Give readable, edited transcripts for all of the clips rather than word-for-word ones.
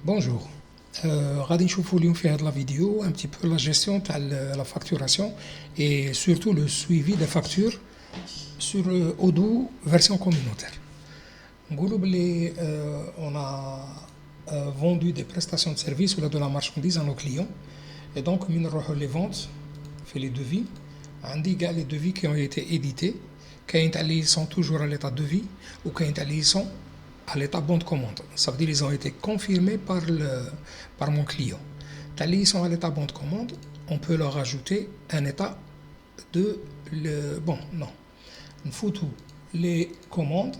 Bonjour. غادي نشوفوا اليوم في هذه la vidéo un petit peu la gestion تاع la facturation et surtout le suivi des factures sur Odoo version communautaire. نقولوا بلي on a vendu des prestations de services ou de la marchandise à nos clients et donc من نروحوا les ventes في les devis عندي كاع les devis qui ont été édités كاين تاع اللي sont toujours à l'état de devis ou كاين تاع اللي sont à l'état bon de commande. Ça veut dire qu'ils ont été confirmés par mon client. Ils sont à l'état bon de commande, on peut leur ajouter un état de... bon, non. On fout tous les commandes,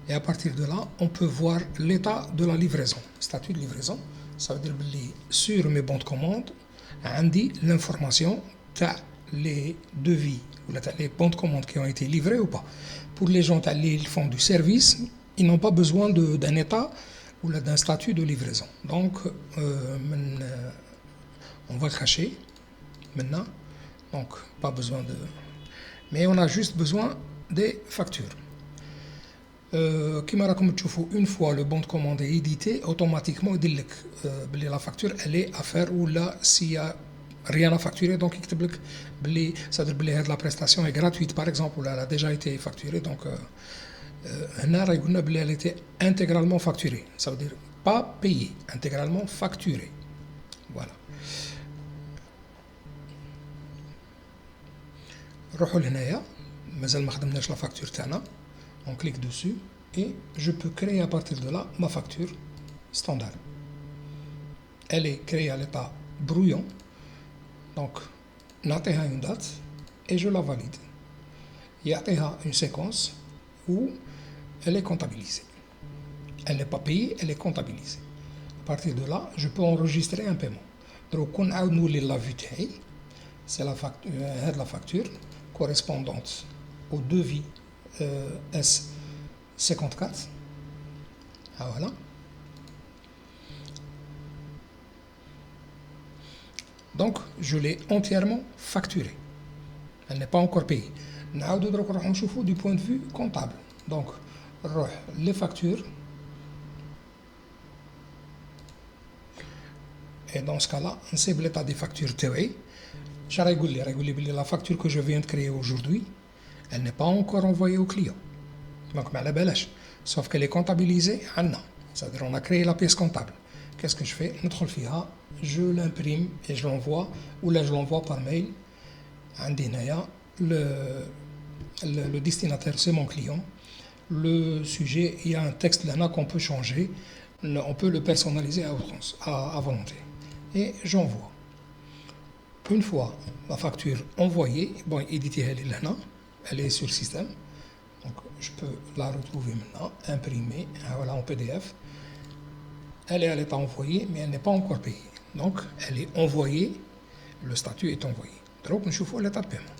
et à partir de là, on peut voir l'état de la livraison. Statut de livraison, ça veut dire que sur mes bons de commande, on dit l'information les devis ou les bons de commande qui ont été livrés ou pas. Pour les gens qui font du service, ils n'ont pas besoin d'un état ou d'un statut de livraison. Donc, on va le cacher maintenant. Donc, pas besoin de... Mais on a juste besoin des factures. Une fois le bon de commande est édité, automatiquement, il dit que la facture elle est à faire ou là, s'il y a rien à facturer, donc ça veut dire que la prestation est gratuite, par exemple, ou elle a déjà été facturée, donc elle était intégralement facturée. Ça veut dire pas payée, intégralement facturée. Voilà. نروحوا لهنايا مازال ما خدمناش la facture تاعنا. On clique dessus et je peux créer à partir de là ma facture standard. Elle est créée à l'état brouillon. Donc, نعطيها une date et je la valide. يعطيها une séquence où elle est comptabilisée. Elle n'est pas payée, elle est comptabilisée. À partir de là, je peux enregistrer un paiement. Donc, on a la vue تاعي. C'est la facture correspondante au devis S54. Ah, voilà. Donc, je l'ai entièrement facturée. Elle n'est pas encore payée. Du point de vue comptable. Donc, les factures. Et dans ce cas-là, on sait l'état des factures. La facture que je viens de créer aujourd'hui, elle n'est pas encore envoyée au client. Donc, sauf qu'elle est comptabilisée à Anna. C'est-à-dire qu'on a créé la pièce comptable. Qu'est-ce que je fais? Je l'imprime et je l'envoie, ou là je l'envoie par mail. Le destinataire, c'est mon client. Le sujet, il y a un texte là qu'on peut changer. On peut le personnaliser à volonté. Et j'envoie. Une fois la facture envoyée, bon, éditée, elle est sur le système. Donc, je peux la retrouver maintenant, imprimer, voilà, en PDF. Elle est à l'état envoyée, mais elle n'est pas encore payée. Donc, elle est envoyée, le statut est envoyé. Donc, je vois l'état de paiement.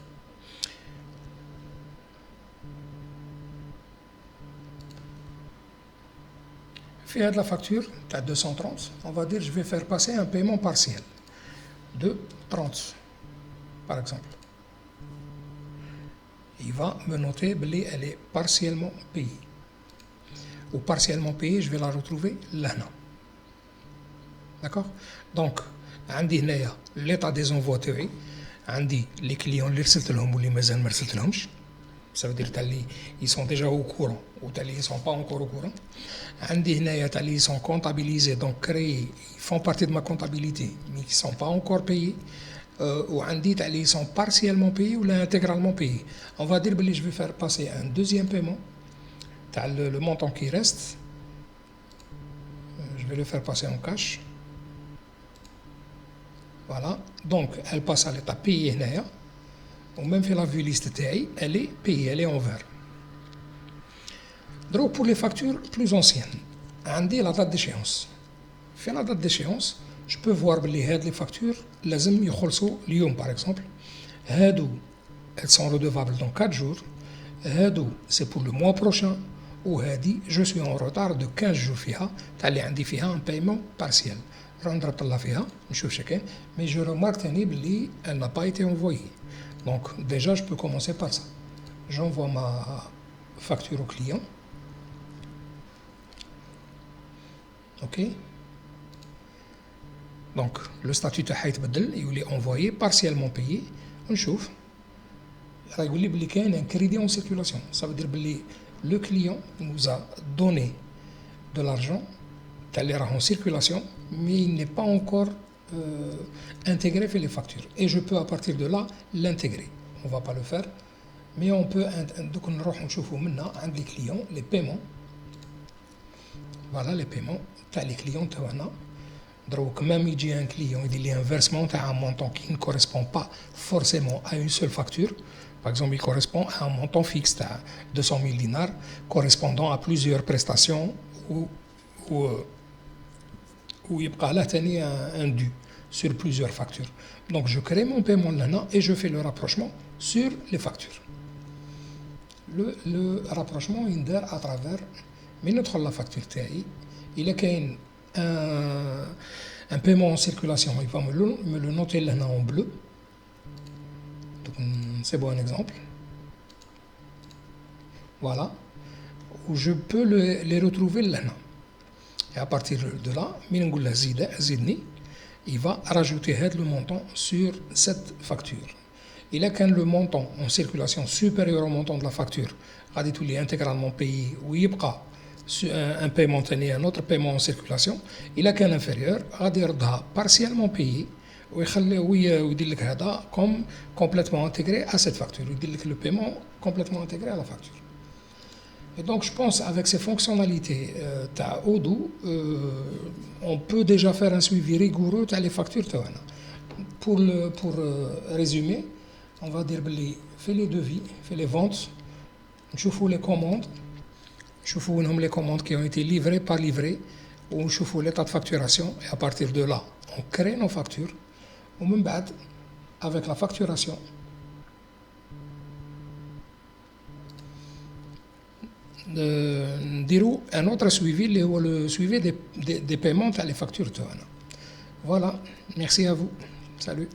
Faire de la facture, à 230, on va dire je vais faire passer un paiement partiel de 30, par exemple. Il va me noter qu'elle est partiellement payée. Ou partiellement payée, je vais la retrouver là. D'accord? Donc, عندي هنايا l'état des envois تاعي عندي les clients اللي رسلت لهم واللي مازال ما رسلت لهمش. Ça veut dire qu'ils sont déjà au courant ou ils ne sont pas encore au courant. عندي هنايا ils sont comptabilisés, donc créés, ils font partie de ma comptabilité, mais qui ne sont pas encore payés. Ou عندي ils sont partiellement payés ou intégralement payés. On va dire que je vais faire passer un deuxième paiement. Le montant qui reste, je vais le faire passer en cash. Voilà, donc elle passe à l'état payé. On même fait la vue liste TI, elle est payée, elle est en vert. Donc pour les factures plus anciennes, عندي la date d'échéance. Fait la date d'échéance, je peux voir les factures, لازم يخلصوا اليوم par exemple. هادو, elles sont redevables dans 4 jours. هادو, c'est pour le mois prochain. Ou هادي, je suis en retard de 15 jours فيها. تالي عندي فيها un paiement partiel. Mais je remarque qu'elle n'a pas été envoyée. Donc déjà je peux commencer par ça. J'envoie ma facture au client. ok. Donc le statut تاعها يتبدل يولي envoyé partiellement payé. ونشوف راه يقول لي بلي كاين un crédit en circulation. Ça veut dire بلي le client nous a donné de l'argent qui est en circulation, mais il n'est pas encore intégré dans les factures. Et je peux à partir de là l'intégrer. On ne va pas le faire, mais on peut. Donc on va voir les clients, les paiements. Voilà les paiements. Les clients, donc même il y a un client, il y a un versement à un montant qui ne correspond pas forcément à une seule facture. Par exemple, il correspond à un montant fixe à 200 000 dinars, correspondant à plusieurs prestations où il y a un dû sur plusieurs factures. Donc je crée mon paiement là et je fais le rapprochement sur les factures. Le rapprochement il est à travers la facture TAI. Il y a un paiement en circulation, il va me le noter là en bleu. C'est bon un exemple. Voilà. Où je peux les retrouver là. Et à partir de là, il va rajouter le montant sur cette facture. Il a quand le montant en circulation supérieur au montant de la facture, il est intégralement payé ou il y a un paiement tenu, un autre paiement en circulation. Il a qu'un inférieur, il est partiellement payé il dit comme complètement intégré à cette facture. Il dit que le paiement complètement intégré à la facture. Et donc je pense avec ces fonctionnalités Odoo, on peut déjà faire un suivi rigoureux des factures. Pour résumer, on va dire fait les devis, fait les ventes, je fais les commandes, je fais les commandes qui ont été livrées par livrées, ou je fais l'état de facturation, et à partir de là, on crée nos factures, ou même avec la facturation, نديروا un autre suivi اللي هو le suivi des paiements تاع les factures. Voilà, merci à vous, salut.